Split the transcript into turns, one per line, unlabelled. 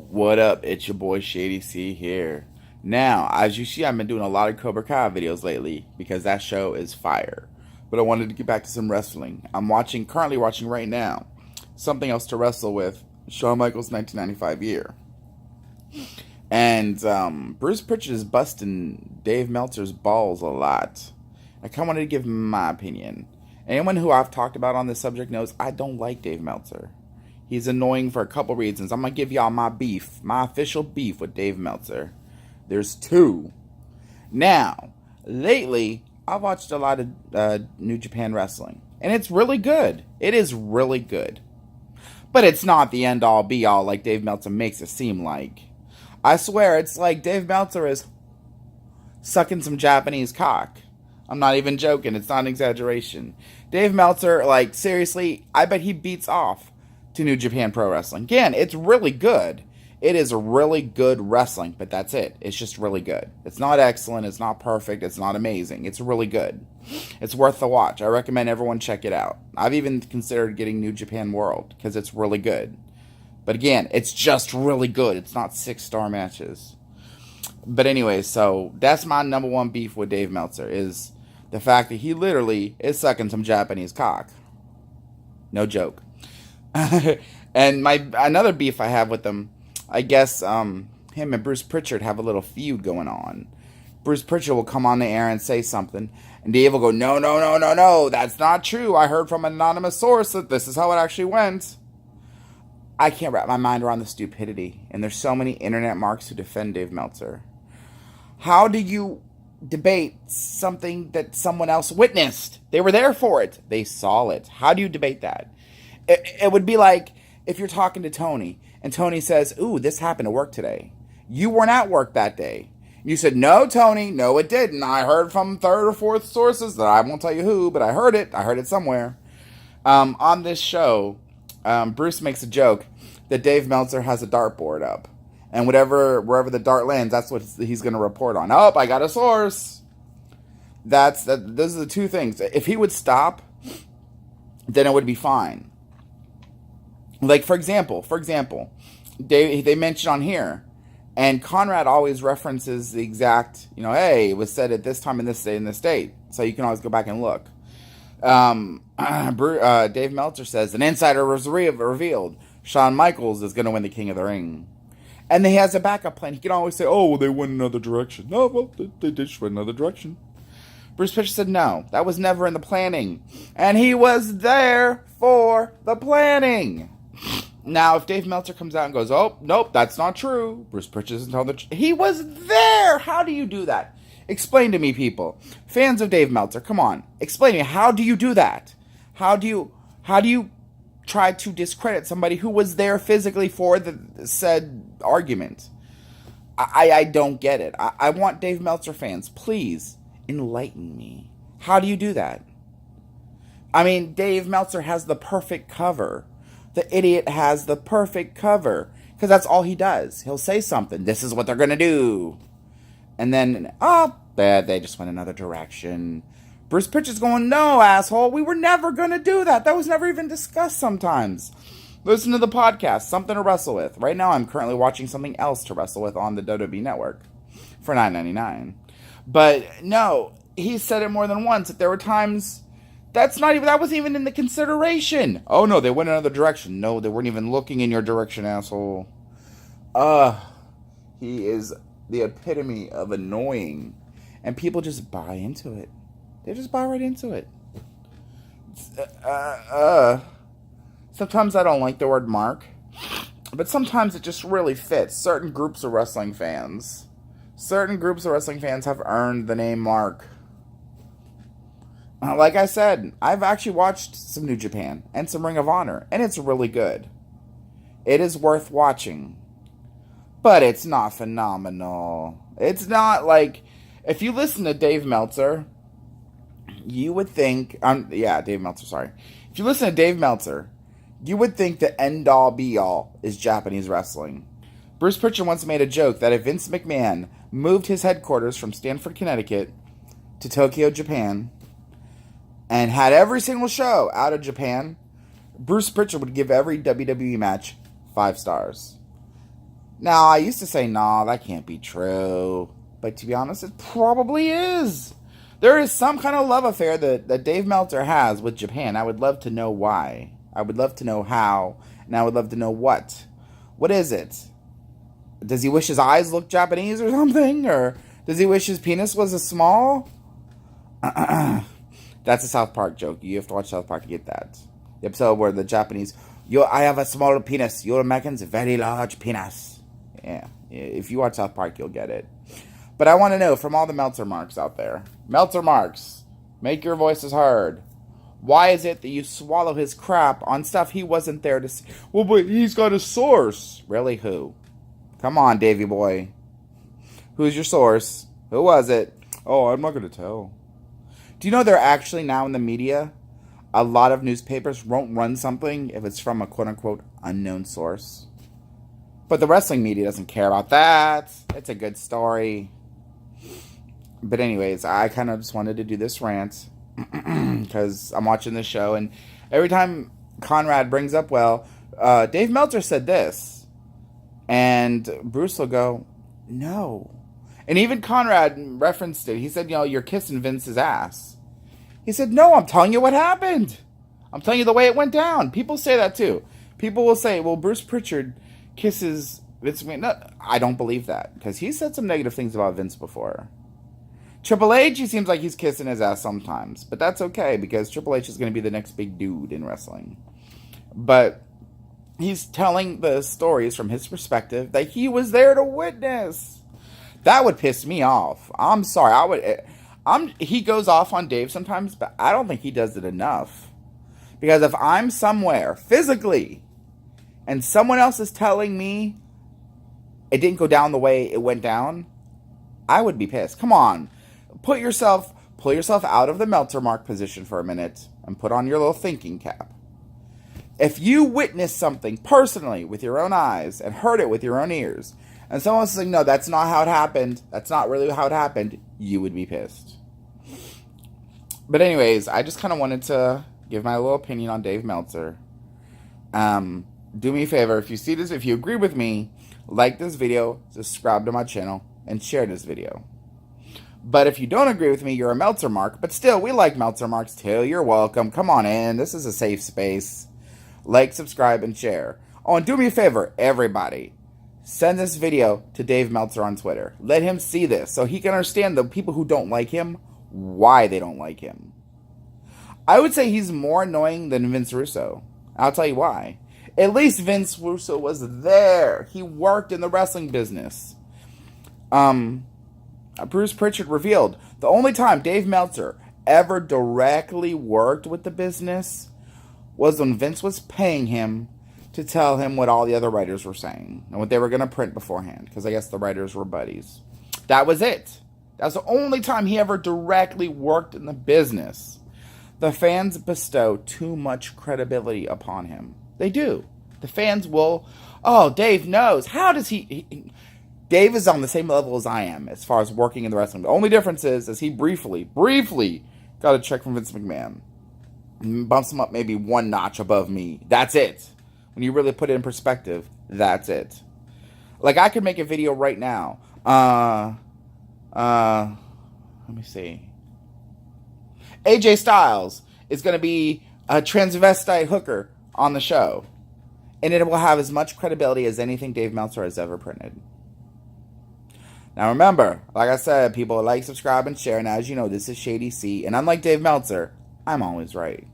What up? It's your boy Shady C here. Now, as you see, I've been doing a lot of Cobra Kai videos lately because that show is fire. But I wanted to get back to some wrestling. Currently watching right now, Something Else to Wrestle With, Shawn Michaels' 1995 year. And Bruce Pritchard is busting Dave Meltzer's balls a lot. I kind of wanted to give my opinion. Anyone who I've talked about on this subject knows I don't like Dave Meltzer. He's annoying for a couple reasons. I'm going to give y'all my beef, my official beef with Dave Meltzer. There's two. Now, lately, I've watched a lot of New Japan Wrestling. And it's really good. It is really good. But it's not the end-all, be-all like Dave Meltzer makes it seem like. I swear, it's like Dave Meltzer is sucking some Japanese cock. I'm not even joking. It's not an exaggeration. Dave Meltzer, like, seriously, I bet he beats off to New Japan Pro Wrestling. Again, it's really good. It is really good wrestling, but that's it. It's just really good. It's not excellent. It's not perfect. It's not amazing. It's really good. It's worth the watch. I recommend everyone check it out. I've even considered getting New Japan World because it's really good. But again, it's just really good. It's not 6-star matches. But anyway, so that's my number one beef with Dave Meltzer is the fact that he literally is sucking some Japanese cock. No joke. And another beef I have with him, I guess him and Bruce Pritchard have a little feud going on. Bruce Pritchard will come on the air and say something, and Dave will go, no, that's not true. I heard from an anonymous source that this is how it actually went. I can't wrap my mind around the stupidity, and there's so many internet marks who defend Dave Meltzer. How do you debate something that someone else witnessed? They were there for it. They saw it. How do you debate that? It would be like if you're talking to Tony, and Tony says, ooh, this happened at work today. You weren't at work that day. You said, no, Tony, no, it didn't. I heard from third or fourth sources that I won't tell you who, but I heard it. I heard it somewhere. On this show, Bruce makes a joke that Dave Meltzer has a dartboard up. And wherever the dart lands, that's what he's going to report on. Oh, I got a source. Those are the two things. If he would stop, then it would be fine. Like, for example, they mention on here, and Conrad always references the exact, hey, it was said at this time in this state, in this date. So you can always go back and look. Dave Meltzer says, an insider was revealed. Shawn Michaels is going to win the King of the Ring. And he has a backup plan. He can always say, oh, well, they went another direction. No, well, they did just went another direction. Bruce Pritchard said, no, that was never in the planning. And he was there for the planning. Now, if Dave Meltzer comes out and goes, oh, nope, that's not true. Bruce Pritchard isn't telling the truth. He was there. How do you do that? Explain to me, people. Fans of Dave Meltzer, come on. Explain to me. How do you do that? How do you try to discredit somebody who was there physically for the said argument? I don't get it. I want Dave Meltzer fans, please enlighten me. How do you do that? I mean, Dave Meltzer has the perfect cover. The idiot has the perfect cover. Because that's all he does. He'll say something. This is what they're going to do. And then, they just went another direction. Bruce Pritchard's going, no, asshole. We were never going to do that. That was never even discussed sometimes. Listen to the podcast, Something to Wrestle With. Right now, I'm currently watching Something Else to Wrestle With on the WWE Network for $9.99. But, no, he said it more than once that there were times... that wasn't even in the consideration. Oh, no, they went another direction. No, they weren't even looking in your direction, asshole. He is the epitome of annoying. And people just buy into it. They just buy right into it. Sometimes I don't like the word mark. But sometimes it just really fits. Certain groups of wrestling fans have earned the name mark. Like I said, I've actually watched some New Japan and some Ring of Honor, and it's really good. It is worth watching. But it's not phenomenal. It's not like... if you listen to Dave Meltzer, you would think... Dave Meltzer, sorry. If you listen to Dave Meltzer, you would think the end-all, be-all is Japanese wrestling. Bruce Pritchard once made a joke that if Vince McMahon moved his headquarters from Stamford, Connecticut to Tokyo, Japan... and had every single show out of Japan, Bruce Pritchard would give every WWE match 5 stars. Now, I used to say, nah, that can't be true. But to be honest, it probably is. There is some kind of love affair that Dave Meltzer has with Japan. I would love to know why. I would love to know how. And I would love to know what. What is it? Does he wish his eyes looked Japanese or something? Or does he wish his penis was as small? That's a South Park joke. You have to watch South Park to get that. The episode where the Japanese, I have a small penis. You Americans, very large penis. Yeah. If you watch South Park, you'll get it. But I want to know from all the Meltzer marks out there. Meltzer marks, make your voices heard. Why is it that you swallow his crap on stuff he wasn't there to see? Well, but he's got a source. Really, who? Come on, Davy boy. Who's your source? Who was it? Oh, I'm not going to tell. Do you know they're actually now in the media? A lot of newspapers won't run something if it's from a quote-unquote unknown source. But the wrestling media doesn't care about that. It's a good story. But anyways, I kind of just wanted to do this rant because I'm watching this show, and every time Conrad brings up, Dave Meltzer said this, and Bruce will go, no. And even Conrad referenced it. He said, you're kissing Vince's ass. He said, no, I'm telling you what happened. I'm telling you the way it went down. People say that too. People will say, well, Bruce Pritchard kisses Vince McMahon. No, I don't believe that, because he said some negative things about Vince before. Triple H, he seems like he's kissing his ass sometimes. But that's okay, because Triple H is going to be the next big dude in wrestling. But he's telling the stories from his perspective that he was there to witness. That would piss me off. I'm sorry. He goes off on Dave sometimes, but I don't think he does it enough. Because if I'm somewhere physically and someone else is telling me it didn't go down the way it went down, I would be pissed. Come on. Pull yourself out of the Meltzer mark position for a minute and put on your little thinking cap. If you witnessed something personally with your own eyes and heard it with your own ears, and someone's saying, no, that's not how it happened, that's not really how it happened, you would be pissed. But anyways, I just kind of wanted to give my little opinion on Dave Meltzer. Do me a favor, if you see this, if you agree with me, like this video, subscribe to my channel, and share this video. But if you don't agree with me, you're a Meltzer mark. But still, we like Meltzer marks too. You're welcome. Come on in. This is a safe space. Like, subscribe, and share. Oh, and do me a favor, everybody. Send this video to Dave Meltzer on Twitter. Let him see this so he can understand the people who don't like him, why they don't like him. I would say he's more annoying than Vince Russo. I'll tell you why. At least Vince Russo was there. He worked in the wrestling business. Bruce Pritchard revealed the only time Dave Meltzer ever directly worked with the business was when Vince was paying him to tell him what all the other writers were saying and what they were going to print beforehand, because I guess the writers were buddies. That was it. That's the only time he ever directly worked in the business. The fans bestow too much credibility upon him. They do. The fans will, oh, Dave knows. How does he Dave is on the same level as I am as far as working in the wrestling. The only difference is he briefly got a check from Vince McMahon. Bumps him up maybe one notch above me. That's it. When you really put it in perspective, that's it. Like, I could make a video right now. Let me see. AJ Styles is going to be a transvestite hooker on the show. And it will have as much credibility as anything Dave Meltzer has ever printed. Now remember, like I said, people like, subscribe, and share. And as you know, this is Shady C. And unlike Dave Meltzer, I'm always right.